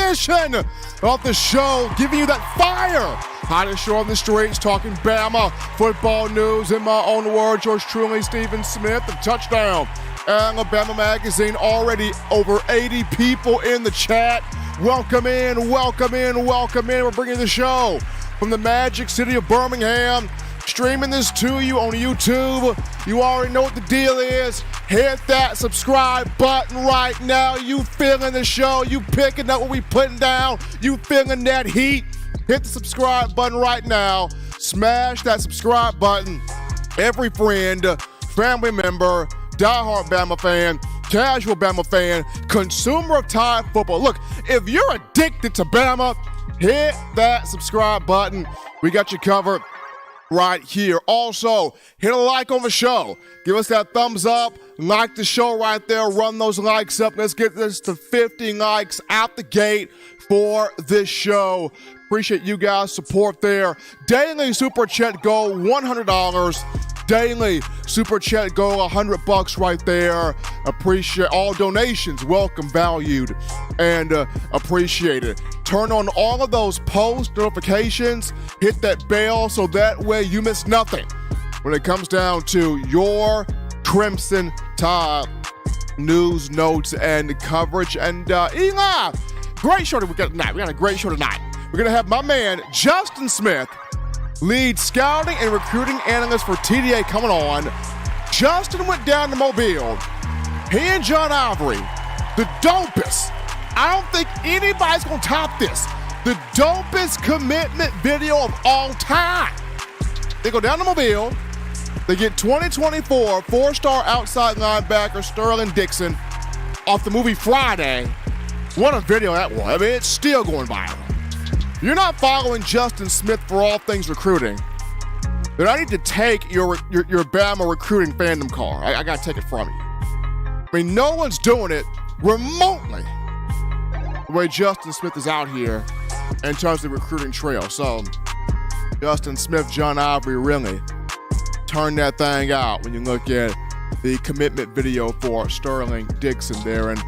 edition of the show, giving you that fire. Hottest show on the streets, talking Bama football news. In my own words, yours truly, Stephen Smith, of Touchdown Alabama Magazine. Already over 80 people in the chat. Welcome in, welcome in, welcome in. We're bringing the show from the magic city of Birmingham. Streaming this to you on YouTube. You already know what the deal is. Hit that subscribe button right now. You feeling the show. You picking up what we putting down. You feeling that heat. Hit the subscribe button right now. Smash that subscribe button. Every friend, family member, diehard Bama fan, casual Bama fan, consumer of Tide football. Look, if you're addicted to Bama, hit that subscribe button. We got you covered right here. Also, hit a like on the show. Give us that thumbs up. Like the show right there. Run those likes up. Let's get this to 50 likes out the gate for this show. Appreciate you guys' support there. Daily Super Chat goal, $100. Daily Super Chat goal, $100 right there. Appreciate all donations. Welcome, valued, and appreciated. Turn on all of those post notifications. Hit that bell so that way you miss nothing when it comes down to your Crimson Tide news, notes, and coverage. And Eli, great show that we got tonight. We got a great show tonight. We're going to have my man, Justin Smith, lead scouting and recruiting analyst for TDA, coming on. Justin went down to Mobile. He and John Ivory, the dopest. I don't think anybody's going to top this. The dopest commitment video of all time. They go down to Mobile. They get 2024 four-star outside linebacker Sterling Dixon off the movie Friday. What a video that was. I mean, it's still going viral. You're not following Justin Smith for all things recruiting, then I need to take your Bama recruiting fandom car. I got to take it from you. I mean, no one's doing it remotely the way Justin Smith is out here in terms of the recruiting trail. So, Justin Smith, John Ivory really turned that thing out when you look at the commitment video for Sterling Dixon there. And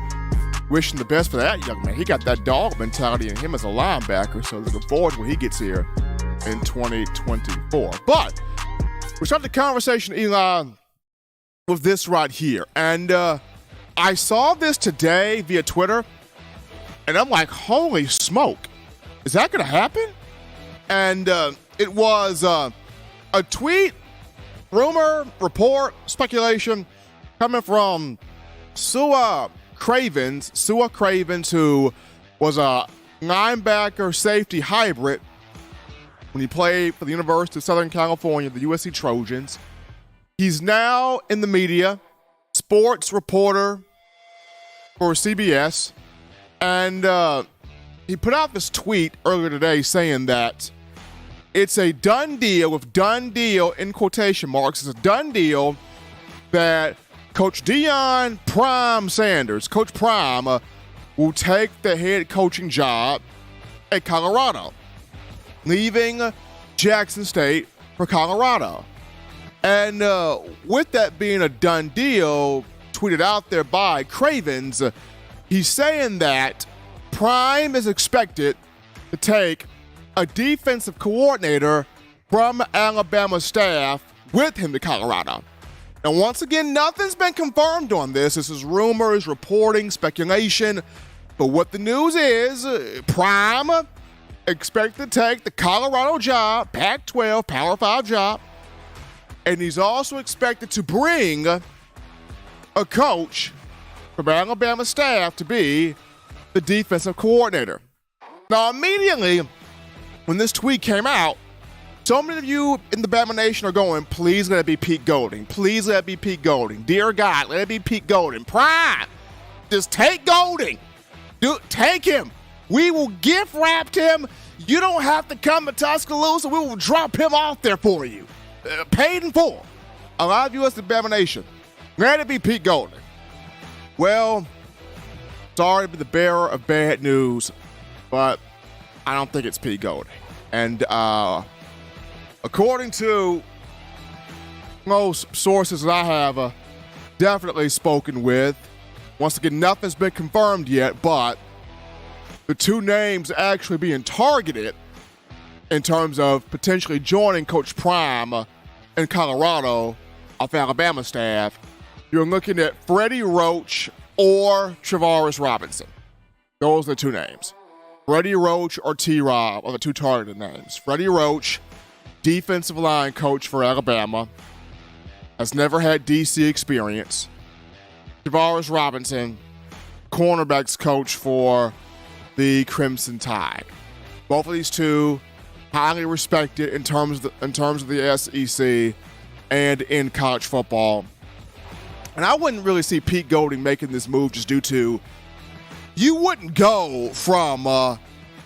wishing the best for that young man. He got that dog mentality in him as a linebacker, so looking forward to when he gets here in 2024. But we start the conversation, Eli, with this right here. And I saw this today via Twitter, and I'm like, holy smoke, is that going to happen? And it was a tweet, rumor, report, speculation coming from Sua Cravens, who was a linebacker safety hybrid when he played for the University of Southern California, the USC Trojans. He's now in the media, sports reporter for CBS, and he put out this tweet earlier today saying that it's a done deal, with done deal in quotation marks. It's a done deal that Coach Deion Prime Sanders, Coach Prime, will take the head coaching job at Colorado, leaving Jackson State for Colorado. And with that being a done deal, tweeted out there by Cravens, he's saying that Prime is expected to take a defensive coordinator from Alabama staff with him to Colorado. Now, once again, nothing's been confirmed on this. This is rumors, reporting, speculation. But what the news is, Prime expected to take the Colorado job, Pac-12, Power 5 job. And he's also expected to bring a coach from Alabama staff to be the defensive coordinator. Now, immediately, when this tweet came out, so many of you in the Bama Nation are going, please let it be Pete Golding. Please let it be Pete Golding. Dear God, let it be Pete Golding. Prime, just take Golding. Take him. We will gift wrap him. You don't have to come to Tuscaloosa. We will drop him off there for you. Paid in full. A lot of you as the Bama Nation, let it be Pete Golding. Well, sorry to be the bearer of bad news, but I don't think it's Pete Golding. And according to most sources that I have definitely spoken with, once again, nothing's been confirmed yet, but the two names actually being targeted in terms of potentially joining Coach Prime in Colorado off Alabama staff, you're looking at Freddie Roach or Travaris Robinson. Those are the two names. Freddie Roach or T-Rob are the two targeted names. Freddie Roach, defensive line coach for Alabama, has never had DC experience. Travaris Robinson, cornerbacks coach for the Crimson Tide. Both of these two highly respected in terms of the SEC and in college football. And I wouldn't really see Pete Golding making this move just due to you wouldn't go from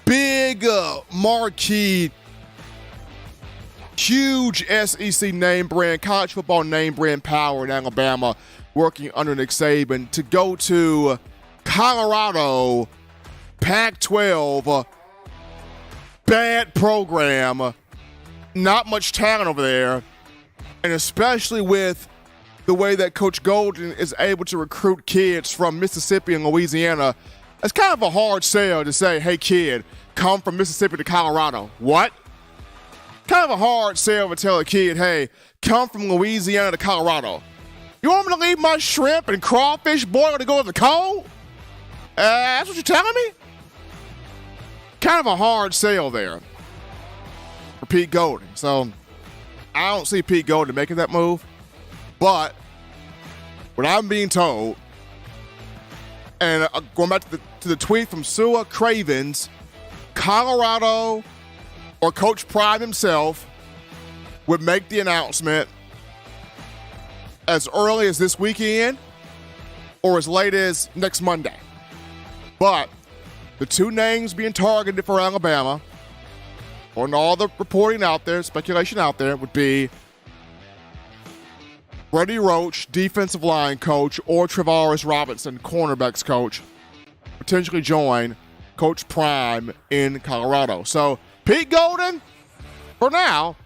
big marquee, huge SEC name brand, college football name brand power in Alabama working under Nick Saban to go to Colorado, Pac-12, bad program, not much talent over there, and especially with the way that Coach Golden is able to recruit kids from Mississippi and Louisiana, it's kind of a hard sell to say, hey, kid, come from Mississippi to Colorado. What? Kind of a hard sell to tell a kid, hey, come from Louisiana to Colorado. You want me to leave my shrimp and crawfish boil to go in the cold? That's what you're telling me? Kind of a hard sell there for Pete Golding. So I don't see Pete Golding making that move. But what I'm being told, and going back to the tweet from Sua Cravens, Colorado or Coach Prime himself would make the announcement as early as this weekend or as late as next Monday. But the two names being targeted for Alabama, on all the reporting out there, speculation out there, would be Freddie Roach, defensive line coach, or Travaris Robinson, cornerbacks coach, potentially join Coach Prime in Colorado. So Pete Golding, for now,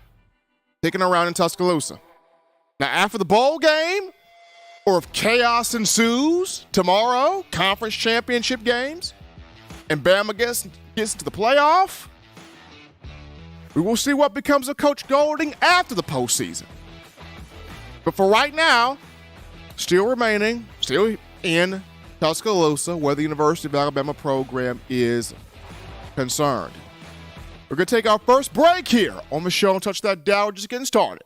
sticking around in Tuscaloosa. Now, after the bowl game, or if chaos ensues tomorrow, conference championship games, and Bama gets to the playoff, we will see what becomes of Coach Golding after the postseason. But for right now, still in Tuscaloosa, where the University of Alabama program is concerned. We're going to take our first break here on the show and touch that dial, just getting started.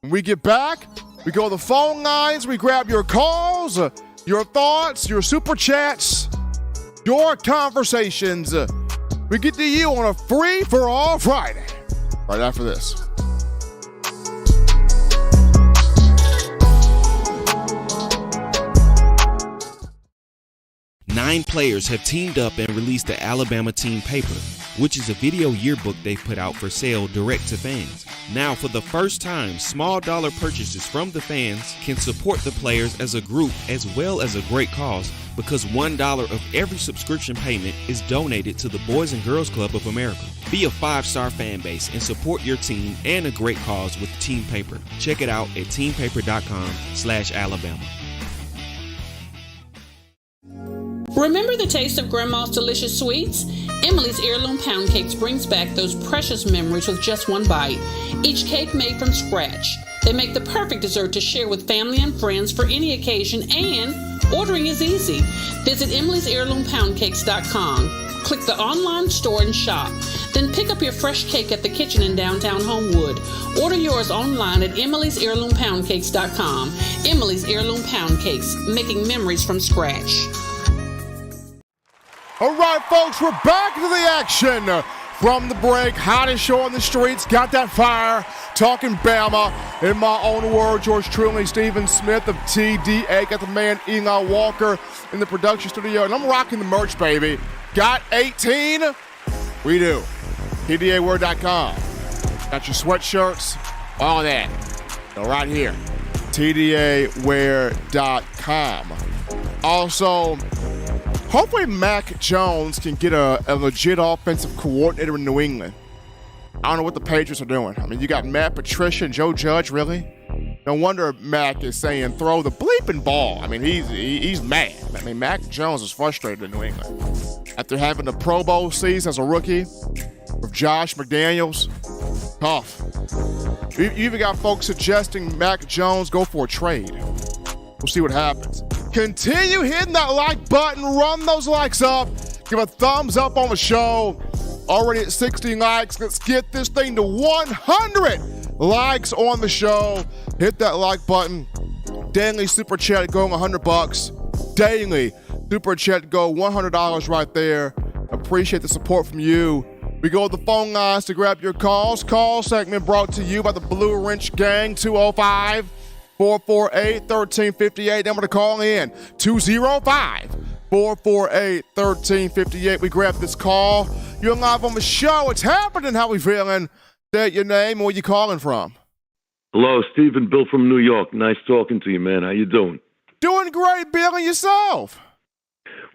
When we get back, we go to the phone lines, we grab your calls, your thoughts, your super chats, your conversations. We get to you on a free-for-all Friday, right after this. 9 players have teamed up and released the Alabama Team Paper, which is a video yearbook they've put out for sale direct to fans. Now, for the first time, small dollar purchases from the fans can support the players as a group as well as a great cause, because $1 of every subscription payment is donated to the Boys and Girls Club of America. Be a 5-star fan base and support your team and a great cause with Team Paper. Check it out at teampaper.com/Alabama. Remember the taste of Grandma's delicious sweets? Emily's Heirloom Pound Cakes brings back those precious memories with just one bite. Each cake made from scratch. They make the perfect dessert to share with family and friends for any occasion, and ordering is easy. Visit emily'sheirloompoundcakes.com. Click the online store and shop. Then pick up your fresh cake at the kitchen in downtown Homewood. Order yours online at emily'sheirloompoundcakes.com. Emily's Heirloom Pound Cakes, making memories from scratch. All right, folks, we're back into the action from the break. Hottest show on the streets, got that fire. Talking Bama. In my own words, yours truly, Stephen Smith of TDA. Got the man Eli Walker in the production studio, and I'm rocking the merch, baby. Got 18? We do. TDAword.com. Got your sweatshirts, all that. So right here, TDAware.com. Also, hopefully Mac Jones can get a legit offensive coordinator in New England. I don't know what the Patriots are doing. I mean, you got Matt Patricia and Joe Judge, really? No wonder Mac is saying throw the bleeping ball. I mean, he's mad. I mean, Mac Jones is frustrated in New England. after having the Pro Bowl season as a rookie with Josh McDaniels. Tough. You even got folks suggesting Mac Jones go for a trade. We'll see what happens. Continue hitting that like button. Run those likes up. Give a thumbs up on the show. Already at 60 likes. Let's get this thing to 100 likes on the show. Hit that like button. Daily Super Chat going $100. Daily Super Chat go $100 right there. Appreciate the support from you. We go to the phone lines to grab your calls. Call segment brought to you by the Blue Wrench Gang, 205-448-1358. Number to call in, 205-448-1358. We grab this call. You're live on the show. It's happening. How we feeling? State your name and where you calling from. Hello, Stephen, Bill from New York. Nice talking to you, man. How you doing? Doing great, Bill, and yourself?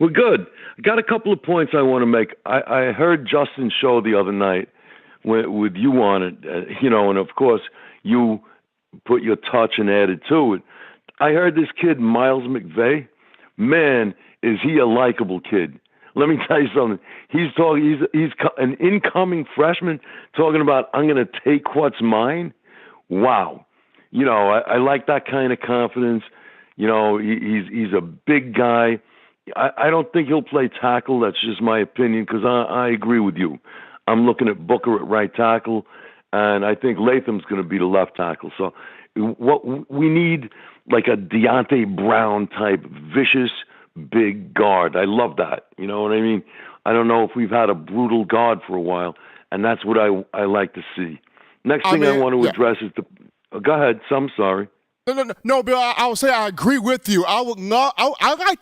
We're good. I got a couple of points I want to make. I heard Justin's show the other night with you on it, and of course you put your touch and added to it. I heard this kid, Miles McVay. Man, is he a likable kid. Let me tell you something. He's an incoming freshman talking about, I'm going to take what's mine. Wow. I like that kind of confidence. He's a big guy. I don't think he'll play tackle. That's just my opinion because I agree with you. I'm looking at Booker at right tackle, and I think Latham's going to be the left tackle. So what we need, like a Deontay Brown type vicious big guard. I love that. You know what I mean? I don't know if we've had a brutal guard for a while, and that's what I like to see. Next thing I want to address is go ahead. So I'm sorry. No, Bill, I would say I agree with you. I want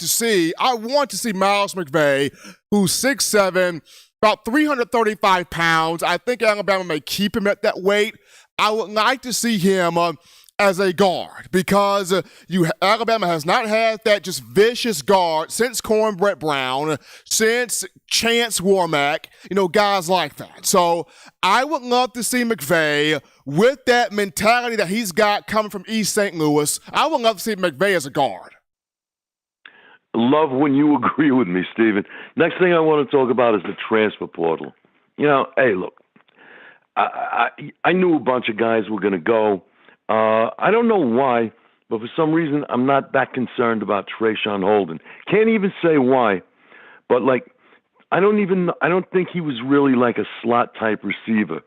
to see Miles McVay, who's 6'7", about 335 pounds. I think Alabama may keep him at that weight. I would like to see him as a guard because Alabama has not had that just vicious guard since Cornbread Brown, since Chance Warmack, guys like that. So I would love to see McVay with that mentality that he's got coming from East St. Louis. I would love to see McVay as a guard. Love when you agree with me, Stephen. Next thing I want to talk about is the transfer portal. Hey, look, I knew a bunch of guys were going to go. I don't know why, but for some reason I'm not that concerned about Trayshawn Holden. Can't even say why, but I don't think he was really like a slot type receiver.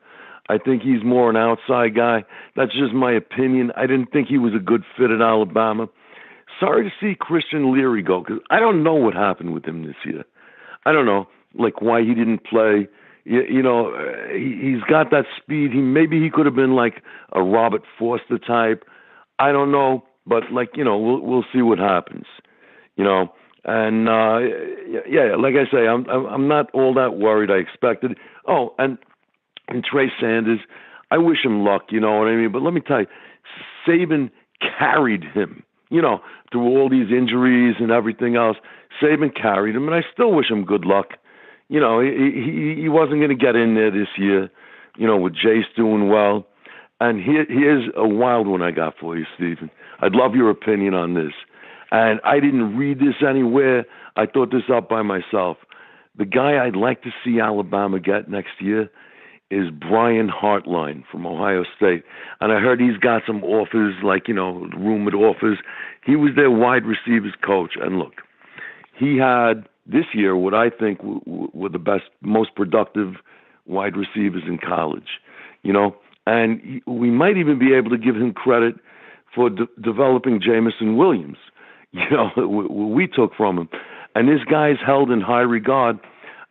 I think he's more an outside guy. That's just my opinion. I didn't think he was a good fit at Alabama. Sorry to see Christian Leary go because I don't know what happened with him this year. I don't know, why he didn't play. He's got that speed. Maybe he could have been like a Robert Foster type. I don't know, but we'll see what happens. And like I say, I'm not all that worried. I expected. Oh, and Trey Sanders, I wish him luck. You know what I mean? But let me tell you, Saban carried him. Through all these injuries and everything else, Saban carried him, and I still wish him good luck. He wasn't going to get in there this year, with Jace doing well. And here's a wild one I got for you, Stephen. I'd love your opinion on this. And I didn't read this anywhere. I thought this up by myself. The guy I'd like to see Alabama get next year is Brian Hartline from Ohio State. And I heard he's got some offers, rumored offers. He was their wide receivers coach. And look, he had this year what I think were the best, most productive wide receivers in college, and we might even be able to give him credit for developing Jamison Williams, we took from him. And this guy's held in high regard,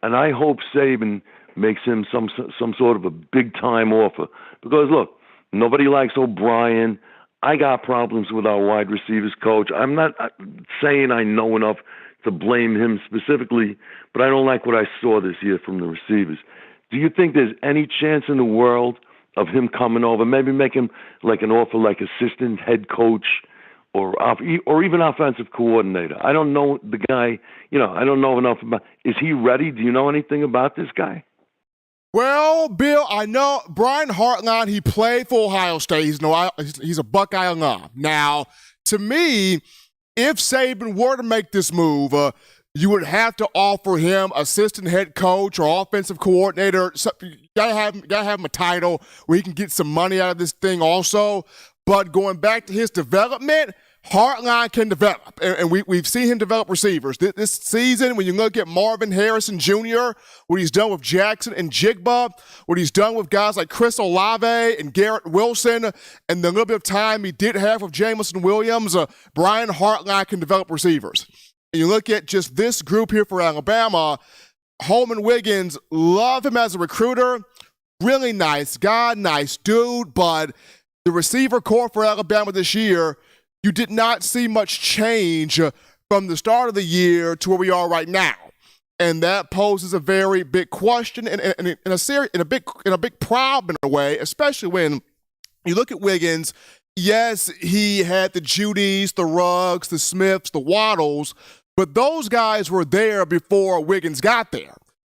and I hope Saban makes him some sort of a big-time offer. Because, look, nobody likes O'Brien. I got problems with our wide receivers coach. I'm not saying I know enough to blame him specifically, but I don't like what I saw this year from the receivers. Do you think there's any chance in the world of him coming over, maybe make him like an offer like assistant head coach or even offensive coordinator? I don't know the guy, I don't know enough about. Is he ready? Do you know anything about this guy? Well, Bill, I know Brian Hartline, he played for Ohio State. He's a Buckeye alum. Now, to me, if Saban were to make this move, you would have to offer him assistant head coach or offensive coordinator. So you gotta have him a title where he can get some money out of this thing also. But going back to his development, Hartline can develop, and we've seen him develop receivers. This season, when you look at Marvin Harrison Jr., what he's done with Jackson and Jigba, what he's done with guys like Chris Olave and Garrett Wilson, and the little bit of time he did have with Jamison Williams, Brian Hartline can develop receivers. And you look at just this group here for Alabama, Holman Wiggins, love him as a recruiter, really nice guy, nice dude, but the receiver core for Alabama this year, you did not see much change from the start of the year to where we are right now, and that poses a very big question and a big problem in a way, especially when you look at Wiggins. Yes, he had the Judys, the Ruggs, the Smiths, the Waddles, but those guys were there before Wiggins got there.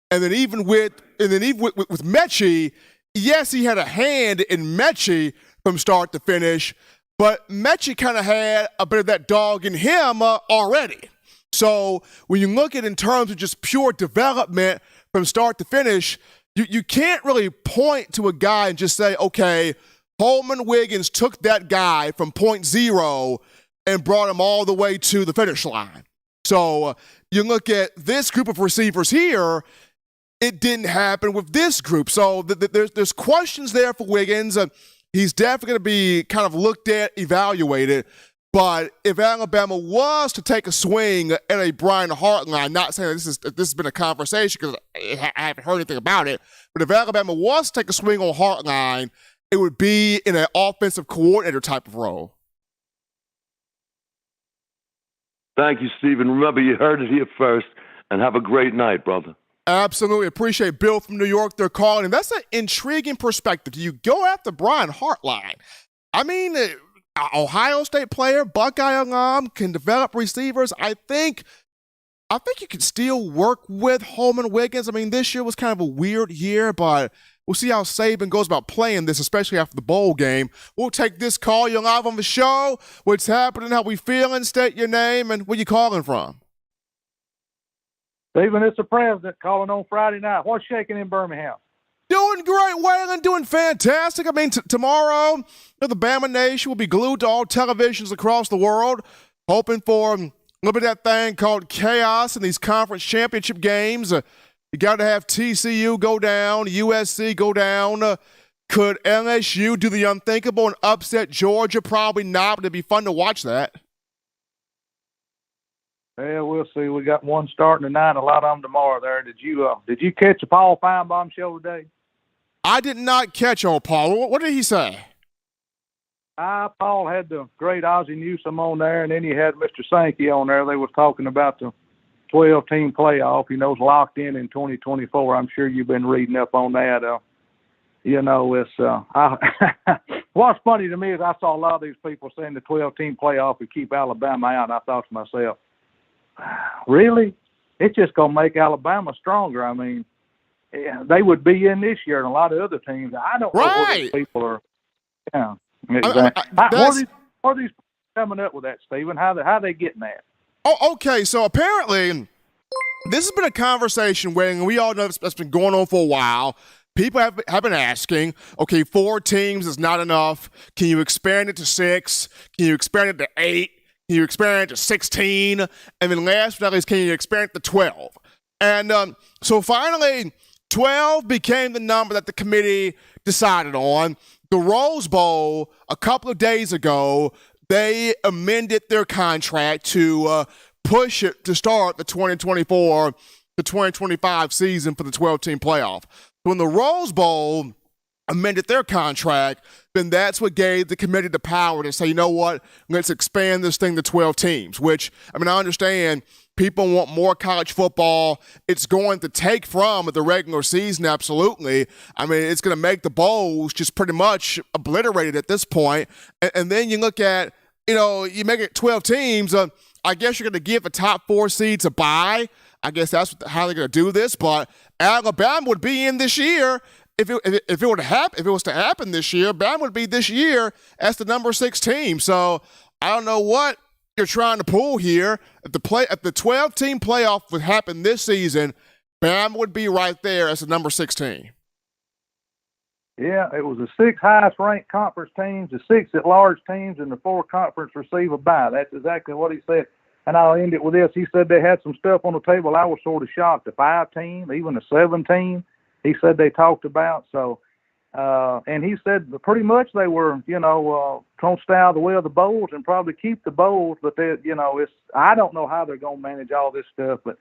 And then even with Mechie, yes, he had a hand in Mechie from start to finish. But Mechie kind of had a bit of that dog in him already. So when you look at it in terms of just pure development from start to finish, you can't really point to a guy and just say, okay, Holman Wiggins took that guy from point zero and brought him all the way to the finish line. So you look at this group of receivers here, it didn't happen with this group. So there's questions there for Wiggins. He's definitely going to be kind of looked at, evaluated. But if Alabama was to take a swing at a Brian Hartline, not saying this has been a conversation because I haven't heard anything about it, but if Alabama was to take a swing on Hartline, it would be in an offensive coordinator type of role. Thank you, Stephen. Remember, you heard it here first, and have a great night, brother. Absolutely. Appreciate Bill from New York. They're calling, and that's an intriguing perspective. Do you go after Brian Hartline? I mean, Ohio State player, Buckeye alum, can develop receivers. I think you can still work with Holman Wiggins. I mean, this year was kind of a weird year, but we'll see how Saban goes about playing this, especially after the bowl game. We'll take this call. You're live on the show. What's happening? How we feeling? State your name and where you calling from. Stephen, it's the president calling on Friday night. What's shaking in Birmingham? Doing great, Waylon. Doing fantastic. I mean, tomorrow, the Bama Nation will be glued to all televisions across the world, hoping for a little bit of that thing called chaos in these conference championship games. You got to have TCU go down, USC go down. Could LSU do the unthinkable and upset Georgia? Probably not, but it'd be fun to watch that. Yeah, we'll see. We got one starting tonight, a lot of them tomorrow there. Did you catch the Paul Feinbaum show today? I did not catch on Paul. What did he say? Paul had the great Ozzie Newsome on there, and then he had Mr. Sankey on there. They were talking about the 12-team playoff. It's locked in 2024. I'm sure you've been reading up on that. What's funny to me is I saw a lot of these people saying the 12-team playoff would keep Alabama out, and I thought to myself, really? It's just going to make Alabama stronger. I mean, they would be in this year and a lot of other teams. I don't know what these people are. Yeah, exactly. What are these coming up with that, Stephen? How are they getting that? Oh, okay. So apparently, this has been a conversation where we all know that's been going on for a while. People have been asking, okay, 4 teams is not enough. Can you expand it to 6? Can you expand it to 8? Can you expand it to 16? And then last but not least, can you expand it to 12? And so finally, 12 became the number that the committee decided on. The Rose Bowl, a couple of days ago, they amended their contract to push it to start the 2024 to 2025 season for the 12-team playoff. When the Rose Bowl amended their contract, then that's what gave the committee the power to say, you know what, let's expand this thing to 12 teams, which, I mean, I understand people want more college football. It's going to take from the regular season, absolutely. I mean, it's going to make the bowls just pretty much obliterated at this point. And then you look at, you make it 12 teams, I guess you're going to give the top 4 seeds a bye. I guess that's how they're going to do this. But Alabama would be in this year. If it was to happen this year, Bama would be this year as the number 6 team. So I don't know what you're trying to pull here. If the 12-team playoff would happen this season, Bama would be right there as the number 16. Yeah, it was the 6 highest ranked conference teams, the 6 at-large teams, and the 4 conference receive a bye. That's exactly what he said. And I'll end it with this. He said they had some stuff on the table. I was sort of shocked. The 5-team, even the 7-team, he said they talked about. So, and he said pretty much they were, going to stay out of the way of the bowls and probably keep the bowls. But I don't know how they're going to manage all this stuff, but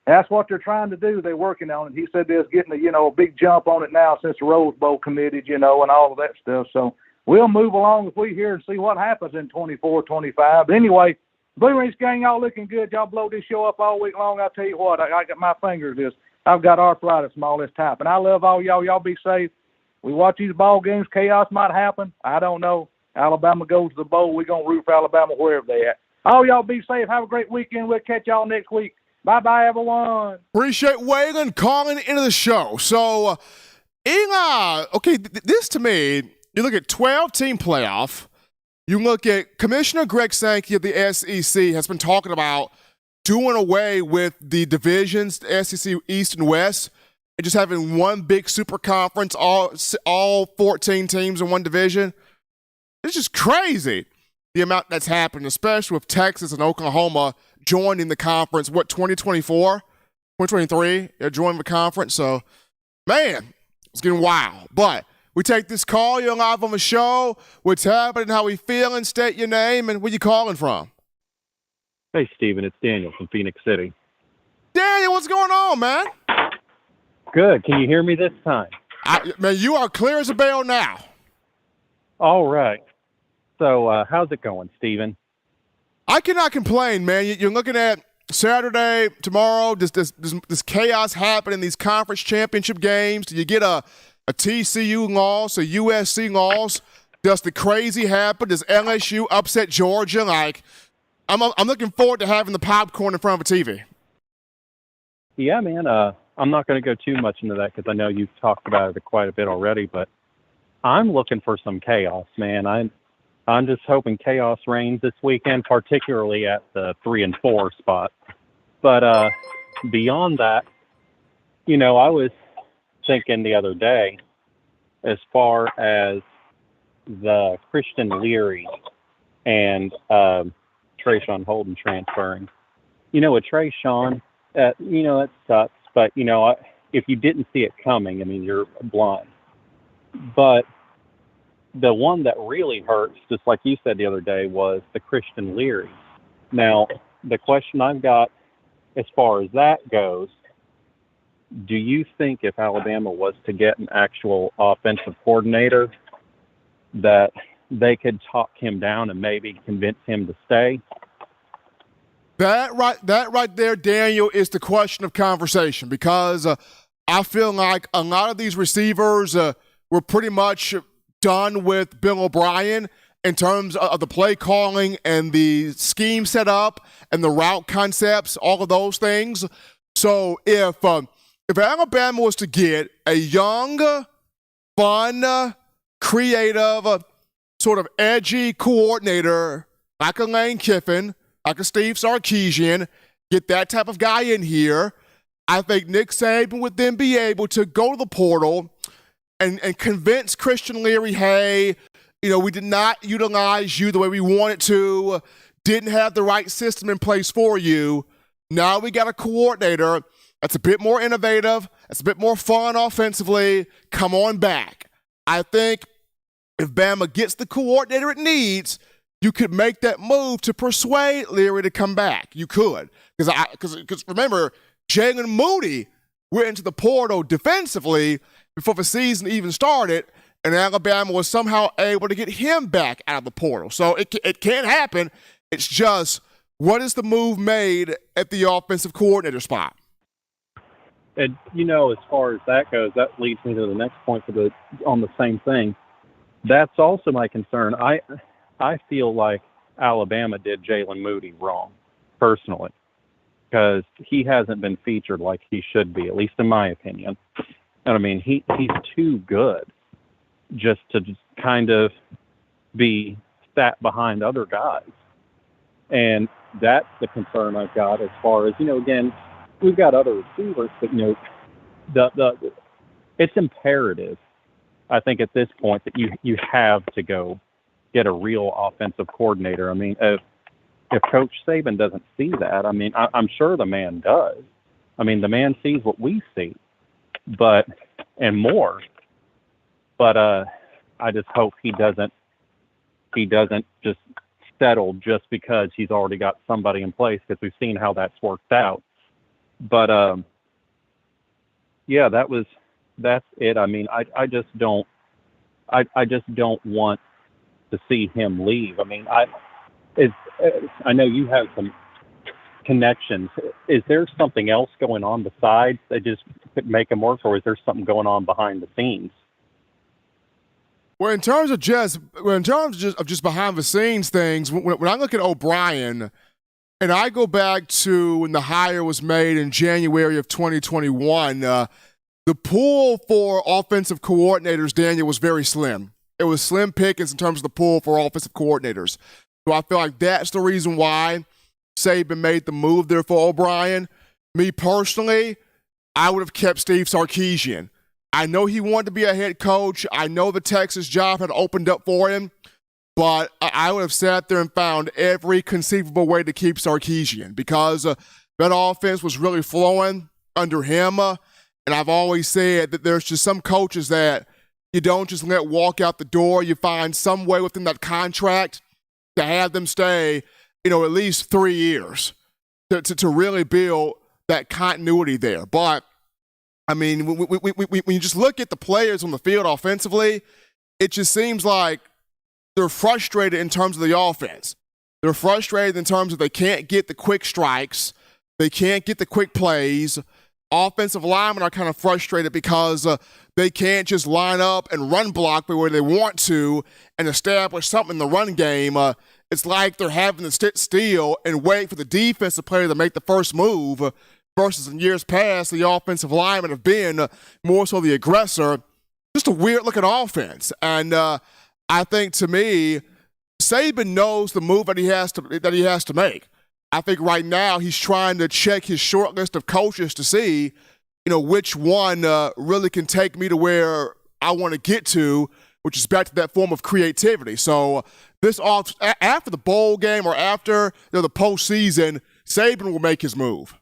that's what they're trying to do. They're working on it. He said they're getting a big jump on it now since the Rose Bowl committed, and all of that stuff. So we'll move along if we hear and see what happens in 24, 25. But anyway, Blue Ridge gang, y'all looking good. Y'all blow this show up all week long. I'll tell you what, I got my fingers I've got arthritis from all this typing. I love all y'all. Y'all be safe. We watch these ball games. Chaos might happen. I don't know. Alabama goes to the bowl. We're going to root for Alabama wherever they at. All y'all be safe. Have a great weekend. We'll catch y'all next week. Bye-bye, everyone. Appreciate Waylon calling into the show. So, this to me, you look at 12-team playoff. You look at Commissioner Greg Sankey of the SEC has been talking about doing away with the divisions, the SEC East and West, and just having one big super conference, all 14 teams in one division. It's just crazy, the amount that's happened, especially with Texas and Oklahoma joining the conference, 2024, 2023, they're joining the conference. So, man, it's getting wild. But we take this call. You're live on the show. What's happening? How we feeling? State your name and where you calling from. Hey, Steven, it's Daniel from Phoenix City. Daniel, what's going on, man? Good. Can you hear me this time? Man, you are clear as a bell now. All right. So, how's it going, Steven? I cannot complain, man. You're looking at Saturday, tomorrow, this chaos happening, these conference championship games. Do you get a TCU loss, a USC loss? Does the crazy happen? Does LSU upset Georgia? I'm looking forward to having the popcorn in front of a TV. Yeah, man. I'm not going to go too much into that because I know you've talked about it quite a bit already, but I'm looking for some chaos, man. I'm just hoping chaos reigns this weekend, particularly at the 3 and 4 spot. But beyond that, I was thinking the other day, as far as the Christian Leary and Trayshawn Holden transferring. With Trayshawn, that sucks. But, if you didn't see it coming, you're blind. But the one that really hurts, just like you said the other day, was the Christian Leary. Now, the question I've got as far as that goes, do you think if Alabama was to get an actual offensive coordinator that they could talk him down and maybe convince him to stay? That right there, Daniel, is the question of conversation because I feel like a lot of these receivers were pretty much done with Bill O'Brien in terms of the play calling and the scheme set up and the route concepts, all of those things. So if Alabama was to get a young, fun, creative, sort of edgy coordinator like a Lane Kiffin, like a Steve Sarkisian, get that type of guy in here, I think Nick Saban would then be able to go to the portal and convince Christian Leary, hey, we did not utilize you the way we wanted to, didn't have the right system in place for you. Now we got a coordinator that's a bit more innovative, that's a bit more fun offensively. Come on back. I think if Bama gets the coordinator it needs, you could make that move to persuade Leary to come back. You could. Because remember, Jalen Moody went into the portal defensively before the season even started, and Alabama was somehow able to get him back out of the portal. So it can happen. It's just, what is the move made at the offensive coordinator spot? And, as far as that goes, that leads me to the next point on the same thing. That's also my concern. I feel like Alabama did Jalen Moody wrong, personally, because he hasn't been featured like he should be, at least in my opinion. And he's too good just to kind of be sat behind other guys. And that's the concern I've got as far as, again, we've got other receivers, but, it's imperative, I think, at this point that you have to go get a real offensive coordinator. I mean, if Coach Saban doesn't see that, I mean, I'm sure the man does. I mean, the man sees what we see, and more. But I just hope he doesn't just settle just because he's already got somebody in place, because we've seen how that's worked out. But yeah, that's it. I mean, I just don't want to see him leave. I mean, I know you have some connections. Is there something else going on besides that just could make him work, or is there something going on behind the scenes? Well, in terms of just behind the scenes things, when I look at O'Brien, and I go back to when the hire was made in January of 2021, the pool for offensive coordinators, Daniel, was very slim. It was slim pickings in terms of the pool for offensive coordinators. So I feel like that's the reason why Saban made the move there for O'Brien. Me personally, I would have kept Steve Sarkisian. I know he wanted to be a head coach. I know the Texas job had opened up for him, but I would have sat there and found every conceivable way to keep Sarkisian, because that offense was really flowing under him. And I've always said that there's just some coaches that you don't just let walk out the door. You find some way within that contract to have them stay, at least 3 years to really build that continuity there. But I mean, when you just look at the players on the field offensively, it just seems like they're frustrated in terms of the offense. They're frustrated in terms of they can't get the quick strikes. They can't get the quick plays. Offensive linemen are kind of frustrated because they can't just line up and run block where they want to and establish something in the run game. It's like they're having to sit still and wait for the defensive player to make the first move, versus in years past, the offensive linemen have been more so the aggressor. Just a weird-looking offense. And I think, to me, Saban knows the move that he has to make. I think right now he's trying to check his short list of coaches to see, which one really can take me to where I want to get to, which is back to that form of creativity. So after the bowl game or after the postseason, Saban will make his move.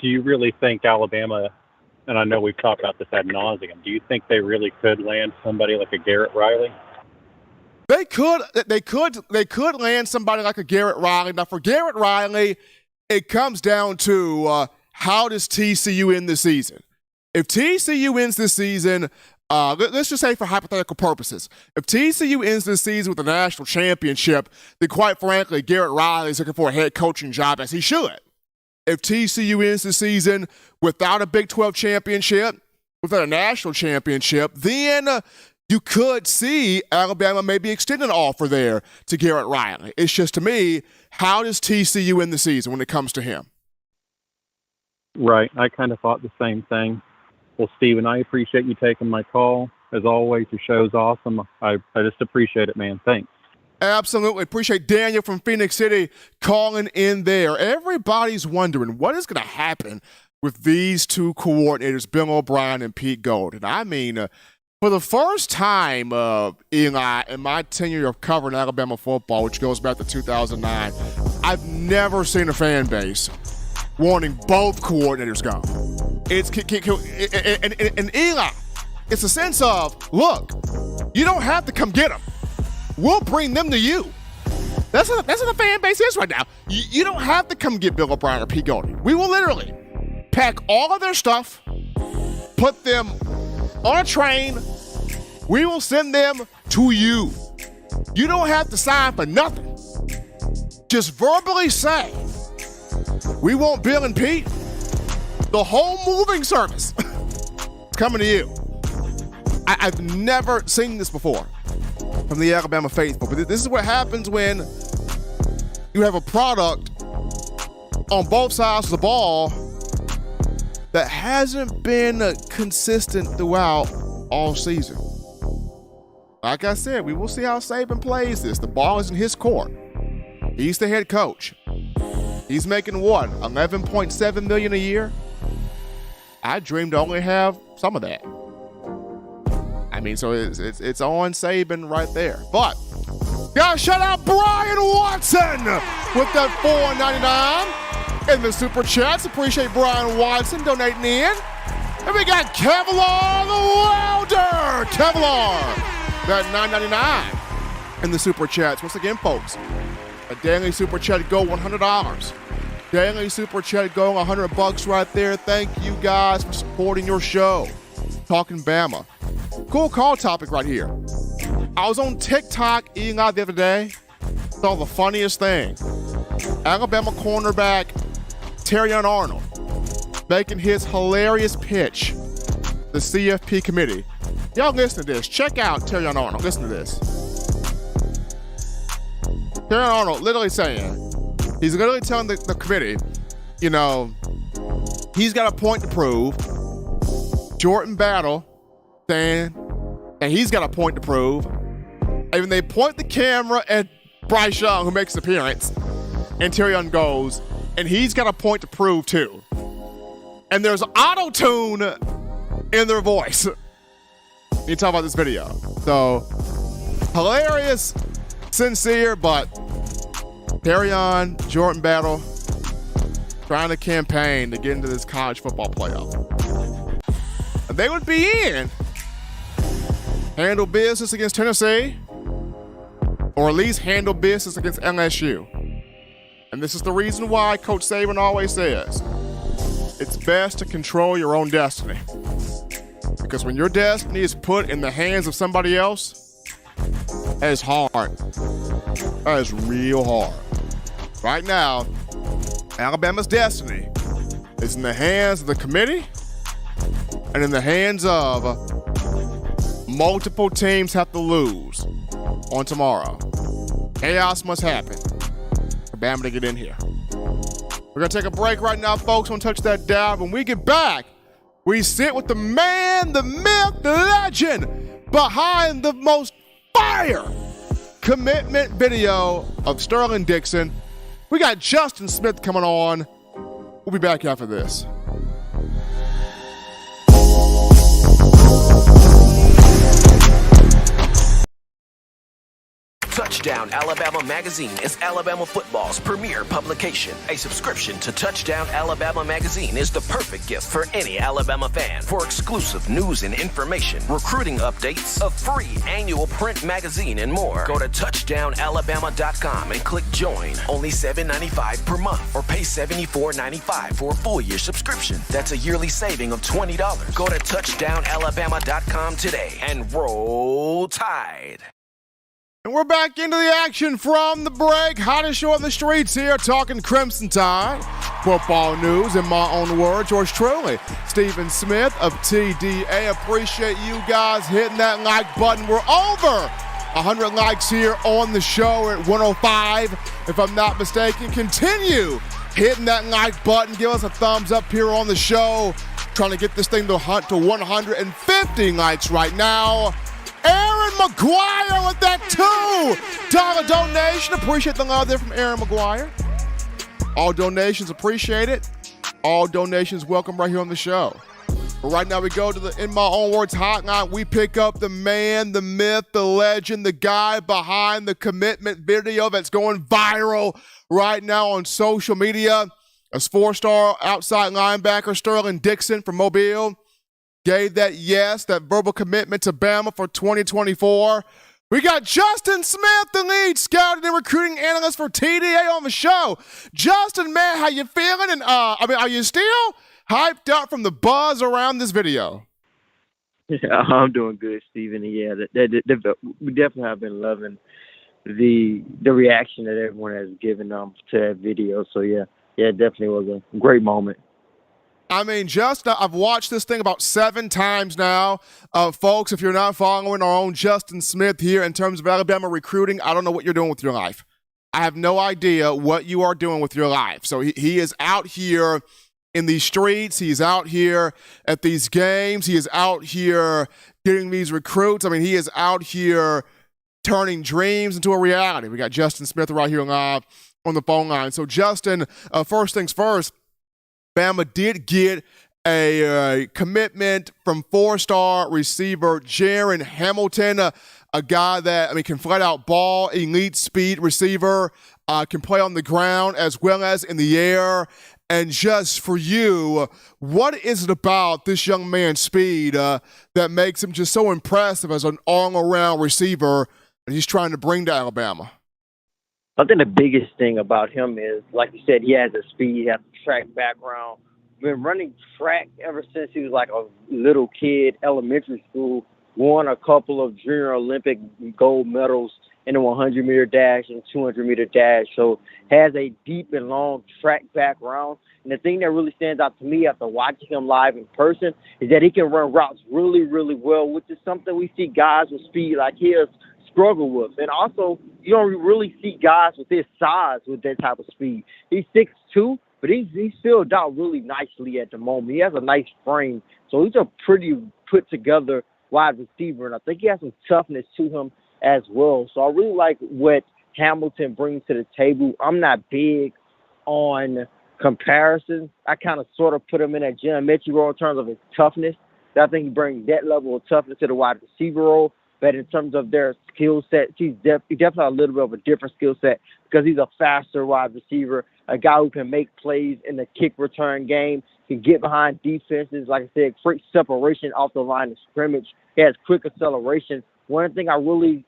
Do you really think Alabama, and I know we've talked about this ad nauseum, do you think they really could land somebody like a Garrett Riley? They could land somebody like a Garrett Riley. Now, for Garrett Riley, it comes down to how does TCU end the season? If TCU ends this season, let's just say for hypothetical purposes, if TCU ends this season with a national championship, then quite frankly, Garrett Riley is looking for a head coaching job, as he should. If TCU ends the season without a Big 12 championship, without a national championship, then you could see Alabama maybe extend an offer there to Garrett Riley. It's just, to me, how does TCU end the season when it comes to him? Right. I kind of thought the same thing. Well, Steven, I appreciate you taking my call. As always, your show's awesome. I just appreciate it, man. Thanks. Absolutely. Appreciate Daniel from Phoenix City calling in there. Everybody's wondering what is going to happen with these two coordinators, Bill O'Brien and Pete Golding. I mean, for the first time, Eli, in my tenure of covering Alabama football, which goes back to 2009, I've never seen a fan base wanting both coordinators gone. And Eli, it's a sense of, look, you don't have to come get them. We'll bring them to you. That's what the fan base is right now. You don't have to come get Bill O'Brien or Pete Golding. We will literally pack all of their stuff, put them on a train. We will send them to you. You don't have to sign for nothing. Just verbally say, we want Bill and Pete. The whole moving service is coming to you. I've never seen this before from the Alabama faithful, but this is what happens when you have a product on both sides of the ball that hasn't been consistent throughout all season. Like I said, we will see how Saban plays this. The ball is in his court. He's the head coach. He's making what, $11.7 million a year? I dreamed to only have some of that. I mean, so it's on Saban right there. But gotta shout out Brian Watson with that $4.99 in the super chats. Appreciate Brian Watson donating in. And we got Kevlar the Welder. Kevlar, that $9.99 in the super chats. Once again, folks, a daily super chat go $100. Daily super chat go $100 right there. Thank you guys for supporting your show. Talking Bama. Cool call topic right here. I was on TikTok eating out the other day. Saw the funniest thing. Alabama cornerback Terrion Arnold making his hilarious pitch. The CFP committee. Y'all listen to this. Check out Terrion Arnold. Listen to this. Terrion Arnold literally saying, he's literally telling the committee, you know, he's got a point to prove. Jordan Battle saying, and he's got a point to prove. And when they point the camera at Bryce Young, who makes an appearance, and Terrion goes, and he's got a point to prove too. And there's auto-tune in their voice. You talk about this video. So, hilarious, sincere, but Terrion, Jordan Battle, trying to campaign to get into this college football playoff. And they would be in, handle business against Tennessee, or at least handle business against LSU. And this is the reason why Coach Saban always says, it's best to control your own destiny. Because when your destiny is put in the hands of somebody else, that is hard. That is real hard. Right now, Alabama's destiny is in the hands of the committee and in the hands of multiple teams have to lose on tomorrow. Chaos must happen for Bama to get in here. We're going to take a break right now, folks. Don't touch that dial. When we get back, we sit with the man, the myth, the legend behind the most fire commitment video of Sterling Dixon. We got Justin Smith coming on. We'll be back after this. Touchdown Alabama Magazine is Alabama football's premier publication. A subscription to Touchdown Alabama Magazine is the perfect gift for any Alabama fan. For exclusive news and information, recruiting updates, a free annual print magazine, and more, go to touchdownalabama.com and click join. Only $7.95 per month, or pay $74.95 for a full year subscription. That's a yearly saving of $20. Go to touchdownalabama.com today and roll Tide. And we're back into the action from the break. Hottest show on the streets here, talking Crimson Tide. Football news in my own words. Yours truly, Stephen Smith of TDA. Appreciate you guys hitting that like button. We're over 100 likes here on the show at 105, if I'm not mistaken. Continue hitting that like button. Give us a thumbs up here on the show. Trying to get this thing to 150 likes right now. Aaron McGuire with that $2 donation. Appreciate the love there from Aaron McGuire. All donations appreciated. All donations welcome right here on the show. But right now we go to the In My Own Words hotline. We pick up the man, the myth, the legend, the guy behind the commitment video that's going viral right now on social media. As 4-star outside linebacker Sterling Dixon from Mobile gave that that verbal commitment to Bama for 2024. We got Justin Smith, the lead scouting and recruiting analyst for TDA on the show. Justin, man, how you feeling? And are you still hyped up from the buzz around this video? Yeah, I'm doing good, Stephen. Yeah, we definitely have been loving the reaction that everyone has given to that video. So yeah, it definitely was a great moment. I mean, I've watched this thing about 7 times now. Folks, if you're not following our own Justin Smith here in terms of Alabama recruiting, I don't know what you're doing with your life. I have no idea what you are doing with your life. So he is out here in these streets. He's out here at these games. He is out here getting these recruits. I mean, he is out here turning dreams into a reality. We got Justin Smith right here live on the phone line. So, Justin, first things first, Bama did get a commitment from four-star receiver Jaron Hamilton, a guy that, can flat out ball, elite speed receiver, can play on the ground as well as in the air. And just for you, what is it about this young man's speed that makes him just so impressive as an all-around receiver that he's trying to bring to Alabama? I think the biggest thing about him is, like you said, he has the speed, he has a track background. Been running track ever since he was like a little kid, elementary school. Won a couple of junior Olympic gold medals in the 100-meter dash and 200-meter dash. So has a deep and long track background. And the thing that really stands out to me after watching him live in person is that he can run routes really, really well, which is something we see guys with speed like his struggle with. And also, you don't really see guys with his size with that type of speed. He's 6'2", but he's filled out really nicely at the moment. He has a nice frame. So he's a pretty put-together wide receiver, and I think he has some toughness to him as well. So I really like what Hamilton brings to the table. I'm not big on comparisons. I kind of sort of put him in that geometry role in terms of his toughness. I think he brings that level of toughness to the wide receiver role. But in terms of their skill set, he definitely has a little bit of a different skill set because he's a faster wide receiver, a guy who can make plays in the kick return game, can get behind defenses, like I said, create separation off the line of scrimmage. He has quick acceleration. One thing that really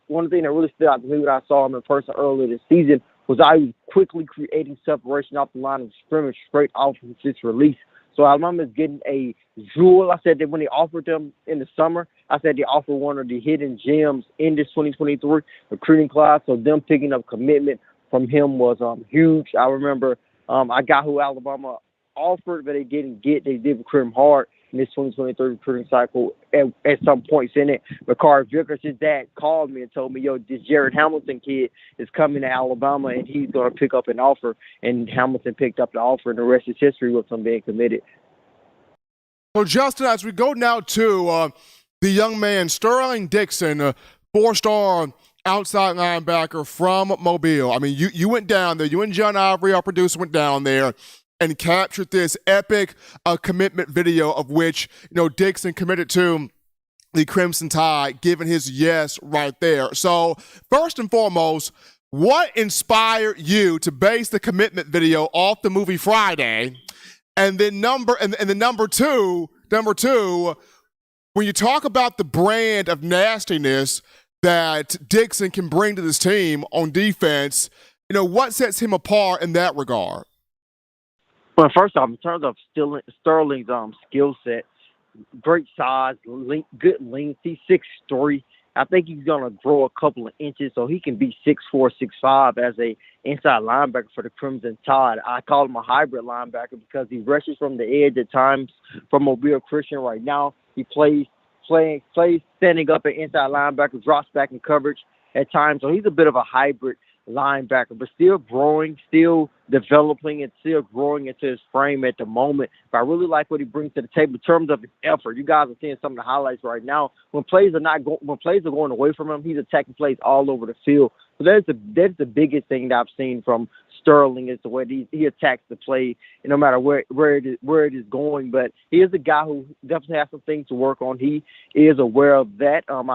stood out to me when I saw him in person earlier this season was how he was quickly creating separation off the line of scrimmage straight off of his release. So Alabama is getting a jewel. I said that when they offered them in the summer, I said they offered one of the hidden gems in this 2023 recruiting class. So them picking up commitment from him was huge. I remember I got who Alabama offered, but they didn't get. They did recruit him hard in this 2023 recruiting cycle at some points in it. Bakari Vickers, his dad, called me and told me, yo, this Jared Hamilton kid is coming to Alabama and he's going to pick up an offer. And Hamilton picked up the offer, and the rest is history with him being committed. So, Justin, as we go now to the young man, Sterling Dixon, four-star outside linebacker from Mobile. You went down there. You and John Ivory, our producer, went down there and captured this epic commitment video of which, Dixon committed to the Crimson Tide, giving his yes right there. So, first and foremost, what inspired you to base the commitment video off the movie Friday? And then number two, when you talk about the brand of nastiness that Dixon can bring to this team on defense, what sets him apart in that regard? Well, first off, in terms of Sterling's skill set, great size, good length. He's 6'3". I think he's going to grow a couple of inches so he can be 6'4", 6'5" as a inside linebacker for the Crimson Tide. I call him a hybrid linebacker because he rushes from the edge at times from Mobile Christian. Right now, he plays standing up at inside linebacker, drops back in coverage at times. So he's a bit of a hybrid linebacker, but still growing, still developing, and still growing into his frame at the moment. But I really like what he brings to the table in terms of his effort. You guys are seeing some of the highlights right now. When plays are going away from him, he's attacking plays all over the field. So that's the biggest thing that I've seen from Sterling is the way he attacks the play, and no matter where it is going. But he is a guy who definitely has some things to work on. He is aware of that. When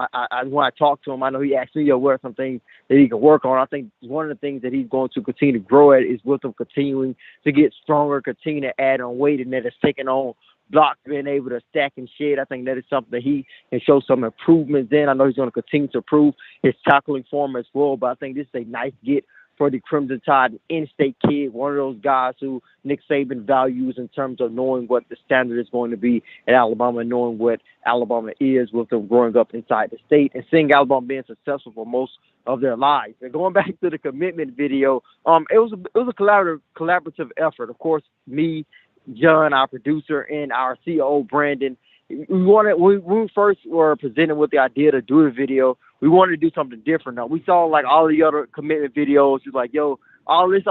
I talk to him, I know he actually aware of some things that he can work on. I think one of the things that he's going to continue to grow at is with him continuing to get stronger, continue to add on weight, and that is taking on blocks, being able to stack and shed. I think that is something that he can show some improvements in. I know he's going to continue to improve his tackling form as well, but I think this is a nice get for the Crimson Tide, an in-state kid, one of those guys who Nick Saban values in terms of knowing what the standard is going to be at Alabama, knowing what Alabama is with them growing up inside the state and seeing Alabama being successful for most of their lives. And going back to the commitment video, it was a collaborative effort. Of course, me, John, our producer, and our COO, Brandon, when we first were presented with the idea to do the video, we wanted to do something different. Now, we saw like all the other commitment videos. It's like, yo, all these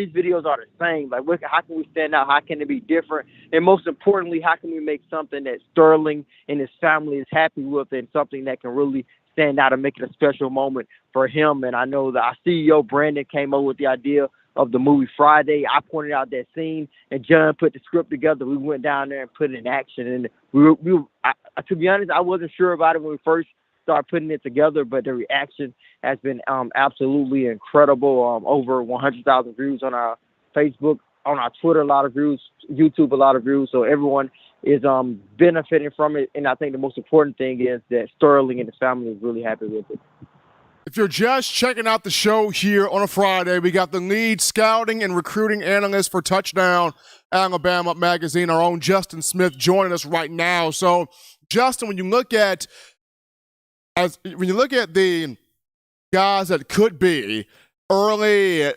videos are the same. Like, how can we stand out? How can it be different? And most importantly, how can we make something that Sterling and his family is happy with, and something that can really stand out and make it a special moment for him? And I know that our CEO Brandon came up with the idea of the movie Friday. I pointed out that scene, and John put the script together. We went down there and put it in action. And to be honest, I wasn't sure about it when we first started putting it together, but the reaction has been absolutely incredible. Over 100,000 views on our Facebook, on our Twitter, a lot of views, YouTube, a lot of views. So everyone is benefiting from it. And I think the most important thing is that Sterling and his family is really happy with it. If you're just checking out the show here on a Friday, we got the lead scouting and recruiting analyst for Touchdown Alabama magazine, our own Justin Smith, joining us right now. So, Justin, when you look at the guys that could be early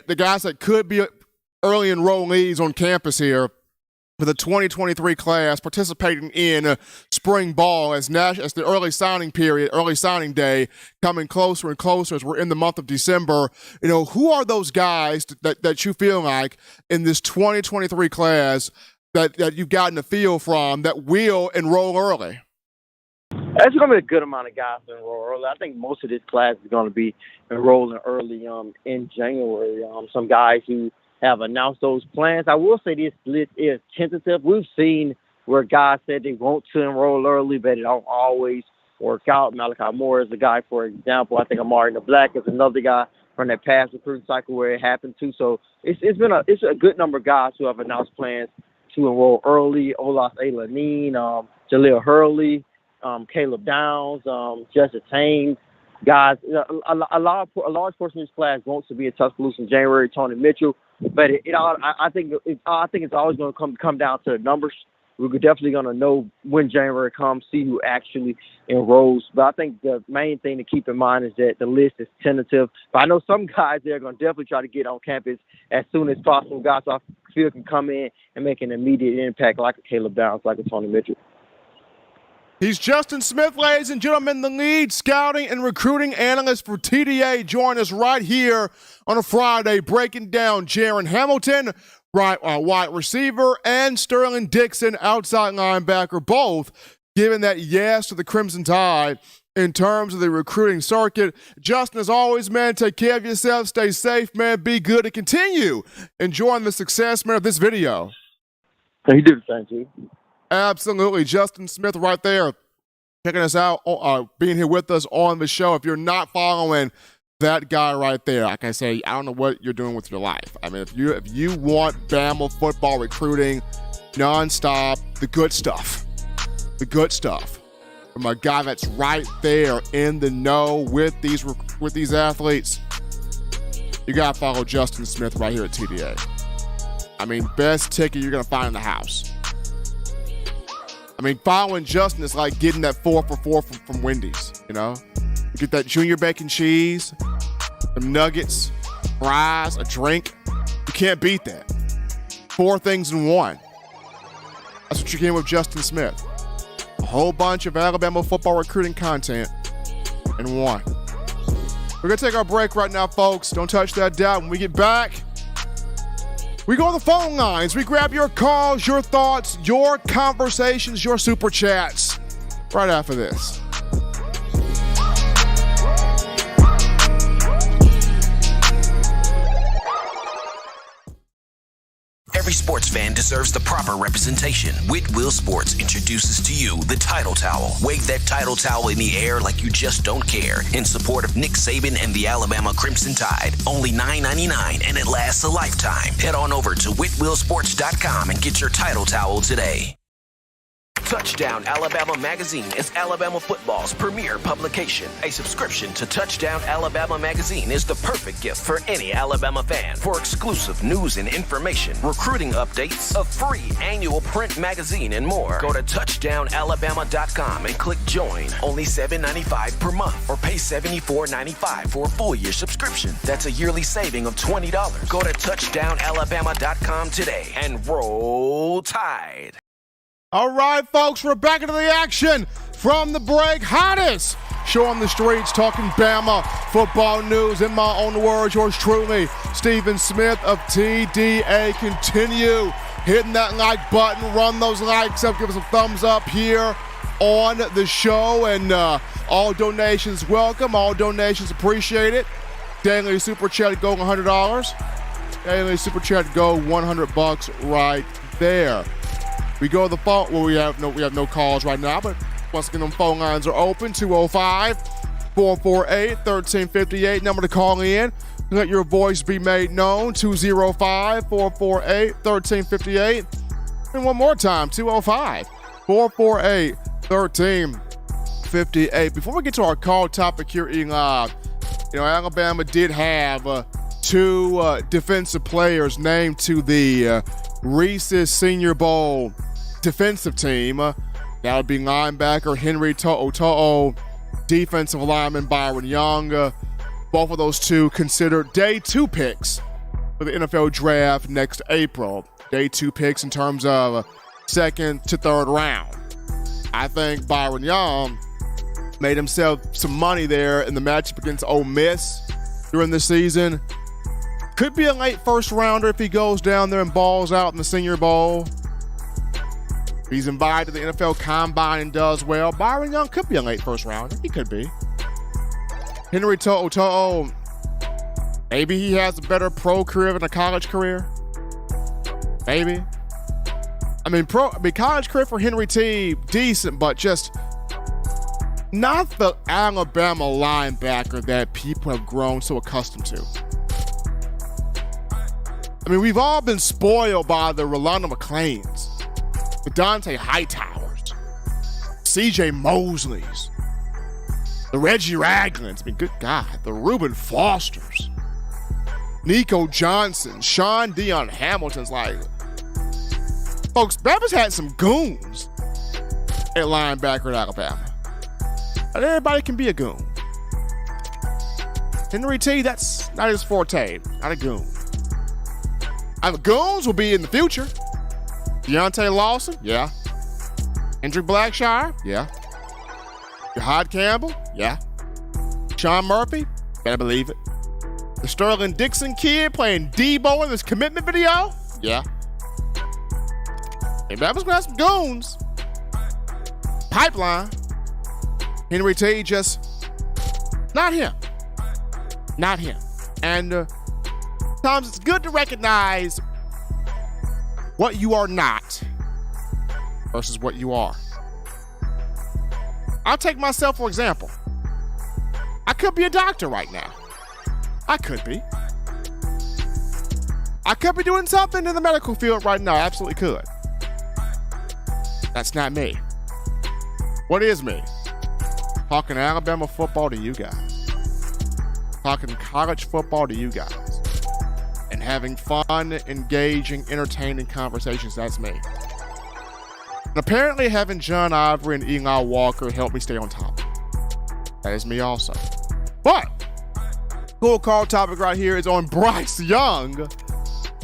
enrollees on campus here for the 2023 class participating in spring ball as the early signing day coming closer and closer as we're in the month of December, who are those guys that you feel like in this 2023 class that you've gotten a feel from that will enroll early? It's going to be a good amount of guys to enroll early. I think most of this class is going to be enrolling early in January. Some guys who have announced those plans. I will say this list is tentative. We've seen where guys said they want to enroll early, but it don't always work out. Malachi Moore is a guy, for example. I think Amari Black is another guy from that past recruiting cycle where it happened to. So it's a good number of guys who have announced plans to enroll early. Olas Alanine, Jaleel Hurley, Caleb Downs, Justin Thames, guys. A large portion of this class wants to be in Tuscaloosa in January. Tony Mitchell, but I think it's always going to come down to the numbers. We're definitely going to know when January comes, see who actually enrolls. But I think the main thing to keep in mind is that the list is tentative. But I know some guys there are going to definitely try to get on campus as soon as possible. Guys I feel can come in and make an immediate impact, like a Caleb Downs, like a Tony Mitchell. He's Justin Smith, ladies and gentlemen, the lead scouting and recruiting analyst for TDA. Join us right here on a Friday, breaking down Jaron Hamilton, wide receiver, and Sterling Dixon, outside linebacker, both giving that yes to the Crimson Tide in terms of the recruiting circuit. Justin, as always, man, take care of yourself, stay safe, man, be good, and continue enjoying the success, man, of this video. You do the same, too. Absolutely. Justin Smith right there checking us out, being here with us on the show. If you're not following that guy right there, like I say, I don't know what you're doing with your life. I mean, if you want Bama football recruiting nonstop, the good stuff from a guy that's right there in the know with these athletes, you got to follow Justin Smith right here at TDA. I mean, best ticket you're going to find in the house. I mean, following Justin is like getting that 4 for 4 from Wendy's, You get that junior bacon cheese, some nuggets, fries, a drink. You can't beat that. 4 things in one. That's what you're getting with Justin Smith. A whole bunch of Alabama football recruiting content in one. We're going to take our break right now, folks. Don't touch that dial. When we get back, we go on the phone lines. We grab your calls, your thoughts, your conversations, your super chats right after this. Every sports fan deserves the proper representation. Whitwell Sports introduces to you the Title Towel. Wave that Title Towel in the air like you just don't care in support of Nick Saban and the Alabama Crimson Tide. Only $9.99 and it lasts a lifetime. Head on over to whitwellsports.com and get your Title Towel today. Touchdown Alabama Magazine is Alabama football's premier publication. A subscription to Touchdown Alabama Magazine is the perfect gift for any Alabama fan. For exclusive news and information, recruiting updates, a free annual print magazine, and more, go to touchdownalabama.com and click join. Only $7.95 per month or pay $74.95 for a full year subscription. That's a yearly saving of $20. Go to touchdownalabama.com today and roll Tide. All right, folks, we're back into the action from the break. Hottest show on the streets, talking Bama football news. In my own words, yours truly, Stephen Smith of TDA. Continue hitting that like button, run those likes up, give us a thumbs up here on the show, and all donations welcome, all donations appreciated. Daily Super Chat go $100. Daily Super Chat go $100 right there. We go to the phone. Well, we have no calls right now, but once again, them phone lines are open. 205-448-1358. Number to call in. Let your voice be made known. 205-448-1358. And one more time, 205-448-1358. Before we get to our call topic here, Eli, Alabama did have two defensive players named to the Reese's Senior Bowl defensive team. That would be linebacker Henry To'o, defensive lineman Byron Young. Both of those two considered day 2 picks for the NFL draft next April. Day 2 picks in terms of second to third round. I think Byron Young made himself some money there in the matchup against Ole Miss during the season. Could be a late first rounder if he goes down there and balls out in the Senior Bowl. If he's invited to the NFL Combine and does well, Byron Young could be a late first rounder. He could be. Henry To'o, maybe he has a better pro career than a college career. Maybe. College career for Henry T, decent, but just not the Alabama linebacker that people have grown so accustomed to. We've all been spoiled by the Rolando McClains, the Dante Hightowers, C.J. Mosleys, the Reggie Raglins, good God, the Reuben Fosters, Nico Johnson, Sean Dion Hamilton's folks, Bama's had some goons at linebacker at Alabama. Not everybody can be a goon. Henry T, that's not his forte, not a goon. The goons will be in the future. Deontay Lawson, yeah. Hendrick Blackshire, yeah. Jahad Campbell, yeah. Sean Murphy, better believe it. The Sterling Dixon kid playing Debo in this commitment video, yeah. Hey, Bama's gonna have some goons. Pipeline. Henry T, just not him. Not him. And sometimes it's good to recognize what you are not versus what you are. I'll take myself for example. I could be a doctor right now. I could be. I could be doing something in the medical field right now. I absolutely could. That's not me. What is me? Talking Alabama football to you guys. Talking college football to you guys. And having fun, engaging, entertaining conversations. That's me. And apparently having John Ivory and Eli Walker help me stay on top. That is me also. But cool call topic right here is on Bryce Young.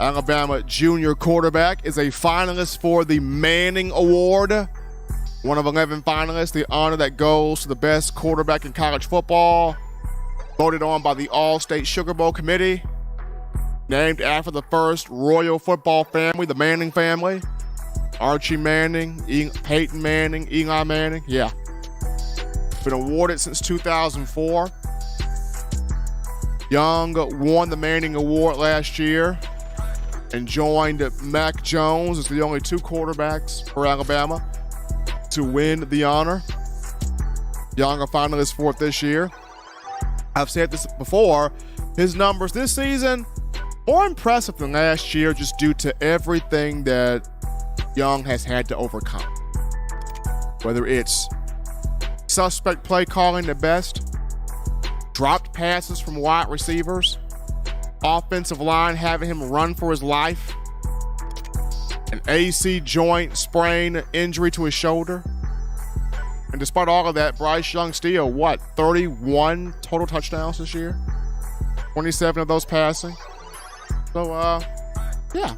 Alabama junior quarterback is a finalist for the Manning Award. One of 11 finalists, the honor that goes to the best quarterback in college football. Voted on by the All-State Sugar Bowl Committee. Named after the first royal football family, the Manning family. Archie Manning, Peyton Manning, Eli Manning. Yeah. Been awarded since 2004. Young won the Manning Award last year and joined Mac Jones as the only 2 quarterbacks for Alabama to win the honor. Young a finalist for it this year. I've said this before. His numbers this season more impressive than last year just due to everything that Young has had to overcome. Whether it's suspect play calling at best, dropped passes from wide receivers, offensive line having him run for his life, an AC joint sprain injury to his shoulder. And despite all of that, Bryce Young still, 31 total touchdowns this year? 27 of those passing. So, yeah.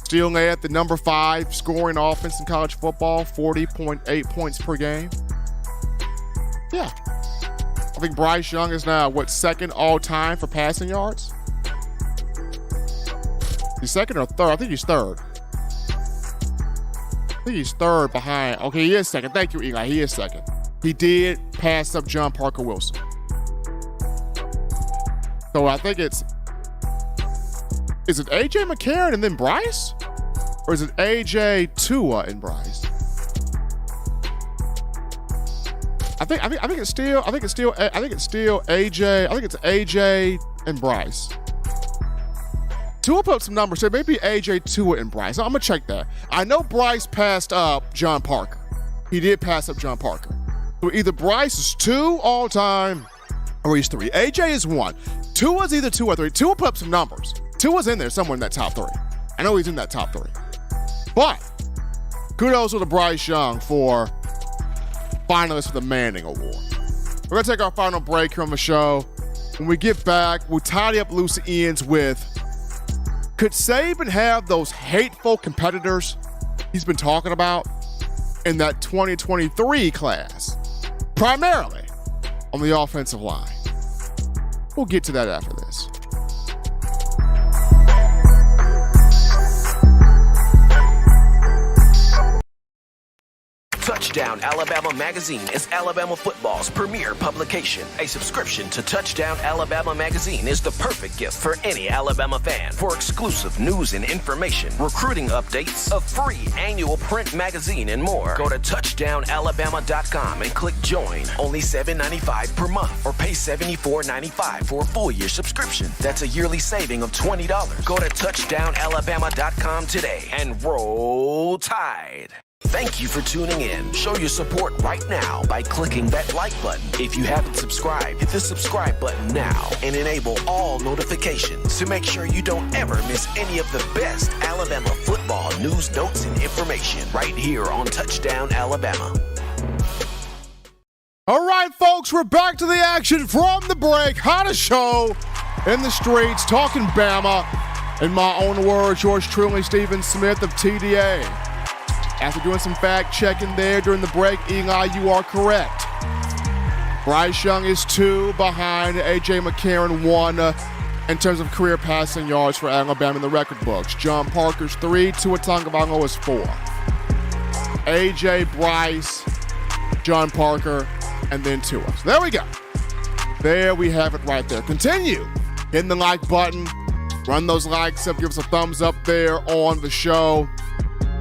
Still led the number 5 scoring offense in college football, 40.8 points per game. Yeah. I think Bryce Young is now, second all-time for passing yards? He's second or third? I think he's third. I think he's third behind. Okay, he is second. Thank you, Eli. He is second. He did pass up John Parker Wilson. So I think is it A.J. McCarron and then Bryce? Or is it A.J. Tua and Bryce? I think it's still A.J. I think it's A.J. and Bryce. Tua put up some numbers, so maybe A.J. Tua and Bryce. I'm gonna check that. I know Bryce passed up John Parker. He did pass up John Parker. So either Bryce is 2 all time, or he's 3. A.J. is 1. Tua's either 2 or 3. Tua put up some numbers. Tua's in there somewhere in that top 3. I know he's in that top 3. But kudos to Bryce Young for finalists for the Manning Award. We're gonna take our final break here on the show. When we get back, we'll tidy up loose ends with, could Saban have those hateful competitors he's been talking about in that 2023 class, primarily on the offensive line? We'll get to that after this. Touchdown Alabama Magazine is Alabama football's premier publication. A subscription to Touchdown Alabama Magazine is the perfect gift for any Alabama fan. For exclusive news and information, recruiting updates, a free annual print magazine, and more, go to touchdownalabama.com and click join. Only $7.95 per month, or pay $74.95 for a full year subscription. That's a yearly saving of $20. Go to touchdownalabama.com today and roll Tide. Thank you for tuning in. Show your support right now by clicking that like button. If you haven't subscribed, hit the subscribe button now and enable all notifications to make sure you don't ever miss any of the best Alabama football news, notes, and information right here on Touchdown Alabama. All right, folks, we're back to the action from the break. Hottest show in the streets, talking Bama. In my own words, yours truly, Stephen Smith of TDA. After doing some fact checking there during the break, Eli, you are correct. Bryce Young is 2 behind A.J. McCarron, 1 in terms of career passing yards for Alabama in the record books. John Parker's 3, Tua Tagovailoa is 4. A.J., Bryce, John Parker, and then Tua. So there we go. There we have it right there. Continue hitting the like button. Run those likes up. Give us a thumbs up there on the show.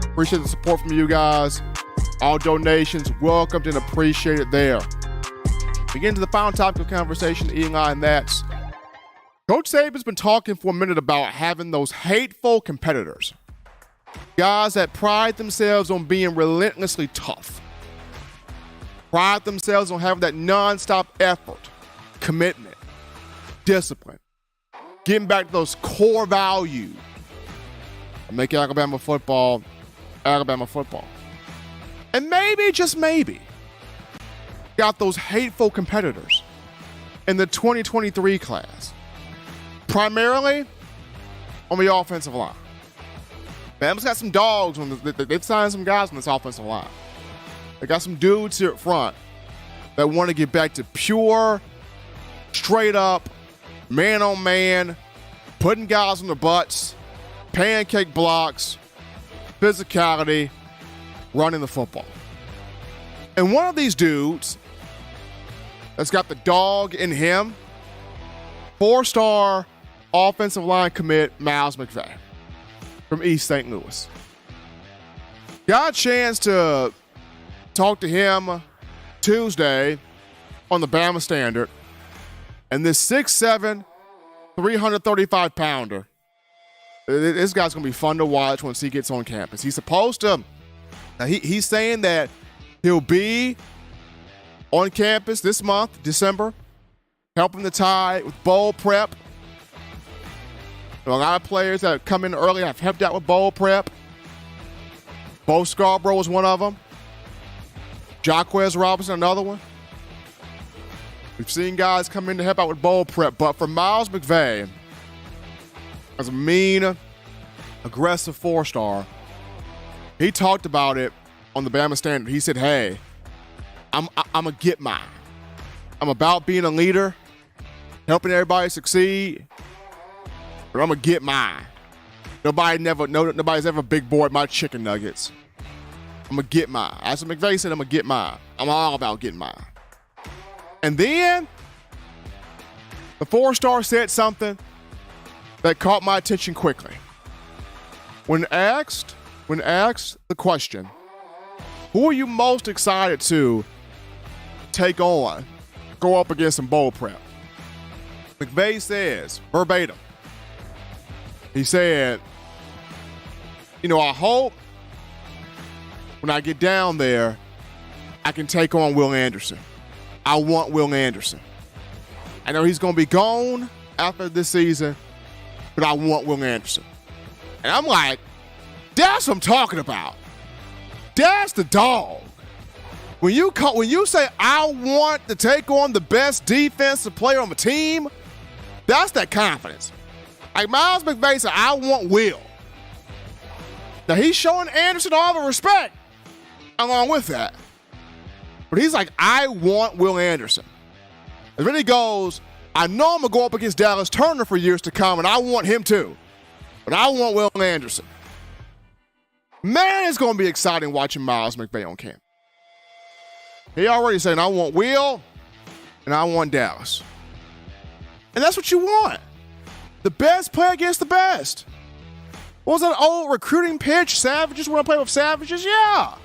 Appreciate the support from you guys. All donations welcomed and appreciated there. Begin to the final topic of conversation, Eli, and that's Coach Saban's been talking for a minute about having those hateful competitors. Guys that pride themselves on being relentlessly tough. Pride themselves on having that nonstop effort, commitment, discipline. Getting back to those core values and make Alabama football. And maybe, just maybe, got those hateful competitors in the 2023 class, primarily on the offensive line. Bama's got some dogs. They've signed some guys on this offensive line. They got some dudes here at front that want to get back to pure, straight up, man-on-man, putting guys on their butts, pancake blocks, physicality, running the football. And one of these dudes that's got the dog in him, 4-star offensive line commit Miles McVay from East St. Louis. Got a chance to talk to him Tuesday on the Bama Standard, and this 6'7", 335-pounder, this guy's going to be fun to watch once he gets on campus. He's supposed to, he's saying that he'll be on campus this month, December, helping the Tide with bowl prep. A lot of players that come in early have helped out with bowl prep. Bo Scarborough was one of them. Jacquez Robinson, another one. We've seen guys come in to help out with bowl prep, but for Miles McVay, as a mean, aggressive 4-star, he talked about it on the Bama Standard. He said, hey, I'm going to get mine. I'm about being a leader, helping everybody succeed, but I'm going to get mine. Nobody's ever big boyed my chicken nuggets. I'm going to get mine. As McVay said, I'm going to get mine. I'm all about getting mine. And then the 4-star said something that caught my attention quickly. When asked the question, who are you most excited to take on, go up against in bowl prep? McVay says, verbatim, he said, I hope when I get down there, I can take on Will Anderson. I want Will Anderson. I know he's going to be gone after this season, but I want Will Anderson. And I'm like, that's what I'm talking about. That's the dog. When you say, I want to take on the best defensive player on the team, that's that confidence. Like Miles McVay said, I want Will. Now, he's showing Anderson all the respect along with that. But he's like, I want Will Anderson. And then he goes, I know I'm going to go up against Dallas Turner for years to come, and I want him too. But I want Will Anderson. Man, it's going to be exciting watching Miles McVay on camp. He already saying, I want Will, and I want Dallas. And that's what you want. The best play against the best. What was that old recruiting pitch? Savages want to play with savages? Yeah.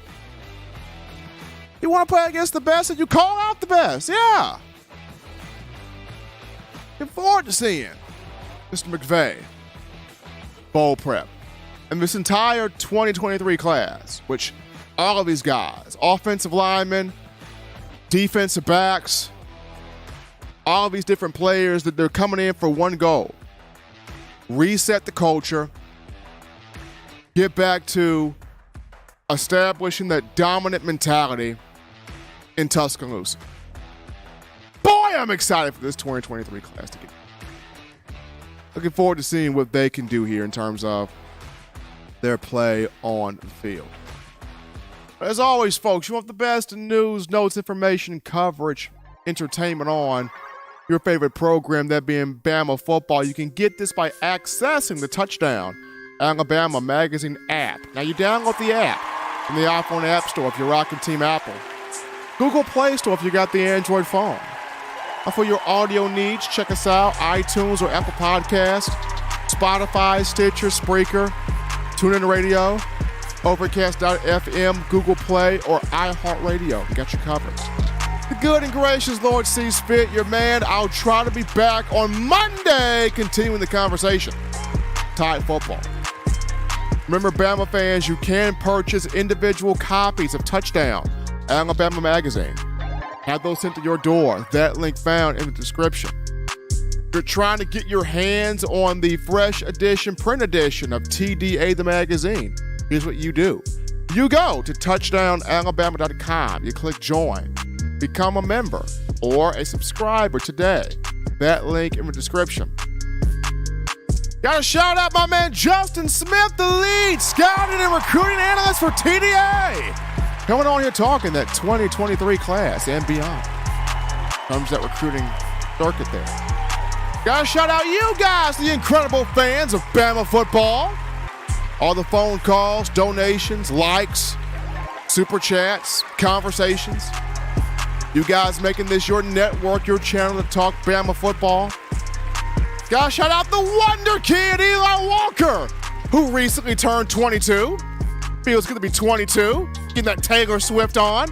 You want to play against the best and you call out the best? Yeah. Looking forward to seeing Mr. McVay bowl prep. And this entire 2023 class, which all of these guys, offensive linemen, defensive backs, all of these different players, that they're coming in for one goal. Reset the culture. Get back to establishing that dominant mentality in Tuscaloosa. Boy, I'm excited for this 2023 class to get. Looking forward to seeing what they can do here in terms of their play on the field. As always, folks, you want the best in news, notes, information, coverage, entertainment on your favorite program, that being Bama football. You can get this by accessing the Touchdown Alabama Magazine app. Now, you download the app from the iPhone App Store if you're rocking Team Apple. Google Play Store if you got the Android phone. And for your audio needs, check us out, iTunes or Apple Podcasts, Spotify, Stitcher, Spreaker, TuneIn Radio, Overcast.fm, Google Play, or iHeartRadio. We got you covered. The good and gracious Lord sees fit, your man. I'll try to be back on Monday, continuing the conversation. Tide football. Remember, Bama fans, you can purchase individual copies of Touchdown Alabama Magazine. Have those sent to your door. That link found in the description. If you're trying to get your hands on the fresh edition, print edition of TDA the magazine, here's what you do. You go to touchdownalabama.com. You click join. Become a member or a subscriber today. That link in the description. Got to shout out my man Justin Smith, the lead scouting and recruiting analyst for TDA. Coming on here talking that 2023 class and beyond. Comes that recruiting circuit there. Got to shout out you guys, the incredible fans of Bama football. All the phone calls, donations, likes, super chats, conversations. You guys making this your network, your channel to talk Bama football. Gotta shout out the wonder kid, Eli Walker, who recently turned 22. Feels good to be 22. Getting that Taylor Swift on.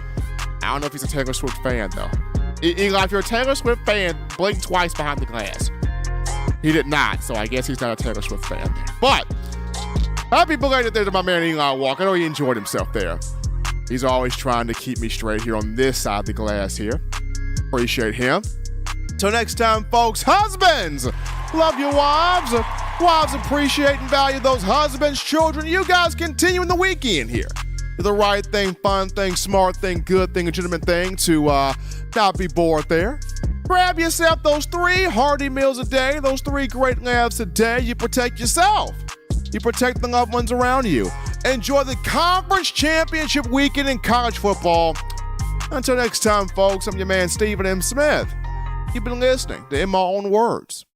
I don't know if he's a Taylor Swift fan, though. Eli, if you're a Taylor Swift fan, blink twice behind the glass. He did not, so I guess he's not a Taylor Swift fan. But happy belated there to my man Eli Walker. I know he enjoyed himself there. He's always trying to keep me straight here on this side of the glass here. Appreciate him. Till next time, folks, husbands, love your wives. Wives appreciate and value those husbands. Children, you guys continue in the weekend here. Do the right thing, fun thing, smart thing, good thing, legitimate thing to not be bored there. Grab yourself those 3 hearty meals a day, those 3 great laughs a day. You protect yourself. You protect the loved ones around you. Enjoy the conference championship weekend in college football. Until next time, folks, I'm your man Stephen M. Smith. You've been listening to In My Own Words.